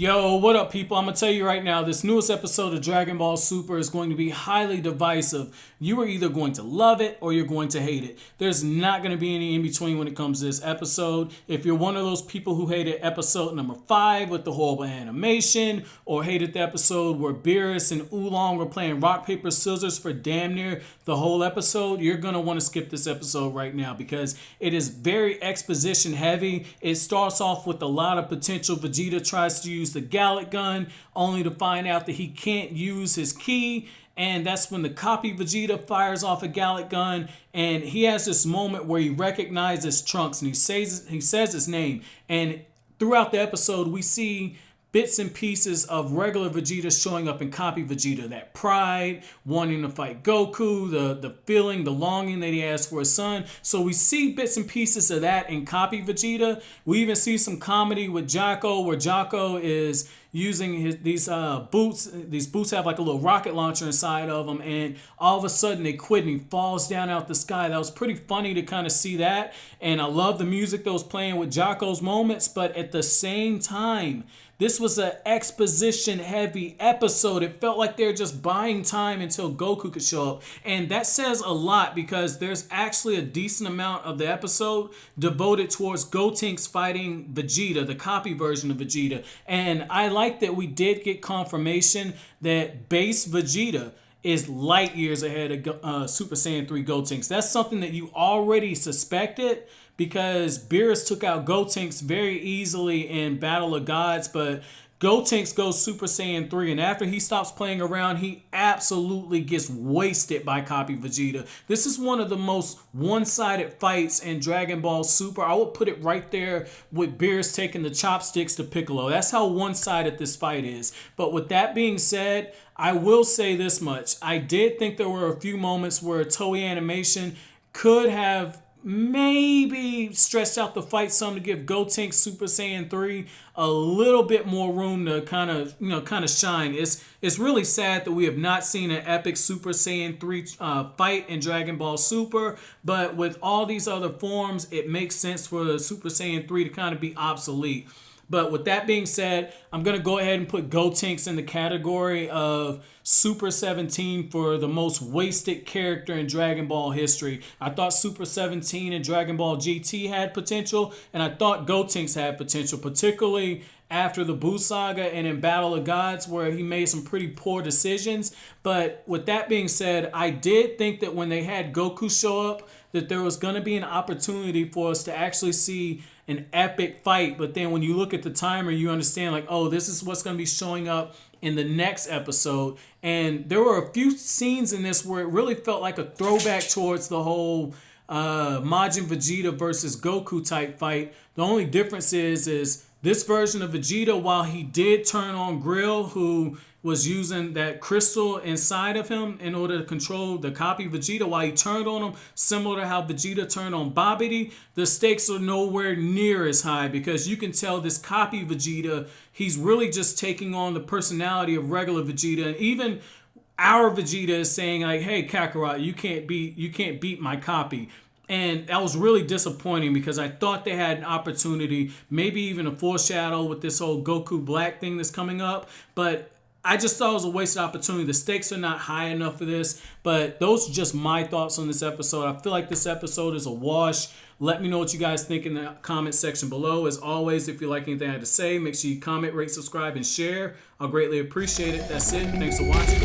Yo, what up, people? I'm going to tell you right now, this newest episode of Dragon Ball Super is going to be highly divisive. You are either going to love it or you're going to hate it. There's not going to be any in between when it comes to this episode. If you're one of those people who hated episode number 5 with the horrible animation, or hated the episode where Beerus and Oolong were playing rock, paper, scissors for damn near the whole episode, you're going to want to skip this episode right now because it is very exposition heavy. It starts off with a lot of potential. Vegeta tries to use the Gallic gun only to find out that he can't use his ki, and that's when the Copy Vegeta fires off a Gallic gun, and he has this moment where he recognizes Trunks and he says his name. And throughout the episode we see bits and pieces of regular Vegeta showing up in Copy Vegeta. That pride, wanting to fight Goku, the feeling, the longing that he has for his son. So we see bits and pieces of that in Copy Vegeta. We even see some comedy with Jocko, where Jocko is using these boots. These boots have like a little rocket launcher inside of them, and all of a sudden they quit and he falls down out the sky. That was pretty funny to kind of see that, and I love the music that was playing with Jocko's moments. But at the same time, this was an exposition heavy episode. It felt like they're just buying time until Goku could show up. And that says a lot because there's actually a decent amount of the episode devoted towards Gotenks fighting Vegeta, the copy version of Vegeta. And I like that we did get confirmation that base Vegeta is light years ahead of Super Saiyan 3 Gotenks. That's something that you already suspected, because Beerus took out Gotenks very easily in Battle of Gods, but Gotenks goes Super Saiyan 3, and after he stops playing around, he absolutely gets wasted by Copy Vegeta. This is one of the most one-sided fights in Dragon Ball Super. I would put it right there with Beerus taking the chopsticks to Piccolo. That's how one-sided this fight is. But with that being said, I will say this much. I did think there were a few moments where Toei Animation could have maybe stretched out the fight some to give Gotenks Super Saiyan 3 a little bit more room to kind of shine. It's really sad that we have not seen an epic Super Saiyan 3 fight in Dragon Ball Super, but with all these other forms, it makes sense for the Super Saiyan 3 to kind of be obsolete. But with that being said, I'm going to go ahead and put Gotenks in the category of Super 17 for the most wasted character in Dragon Ball history. I thought Super 17 and Dragon Ball GT had potential, and I thought Gotenks had potential, particularly after the Buu Saga and in Battle of Gods, where he made some pretty poor decisions. But with that being said, I did think that when they had Goku show up, that there was going to be an opportunity for us to actually see an epic fight. But then when you look at the timer, you understand like, oh, this is what's going to be showing up in the next episode. And there were a few scenes in this where it really felt like a throwback towards the whole Majin Vegeta versus Goku type fight. The only difference is this version of Vegeta, while he did turn on Grill, who was using that crystal inside of him in order to control the Copy Vegeta, while he turned on him, similar to how Vegeta turned on Babidi, the stakes are nowhere near as high, because you can tell this Copy Vegeta, he's really just taking on the personality of regular Vegeta. And even our Vegeta is saying like, hey Kakarot, you can't beat my copy. And that was really disappointing because I thought they had an opportunity, maybe even a foreshadow with this whole Goku Black thing that's coming up. But I just thought it was a wasted opportunity. The stakes are not high enough for this. But those are just my thoughts on this episode. I feel like this episode is a wash. Let me know what you guys think in the comment section below. As always, if you like anything I had to say, make sure you comment, rate, subscribe, and share. I'll greatly appreciate it. That's it. Thanks for watching.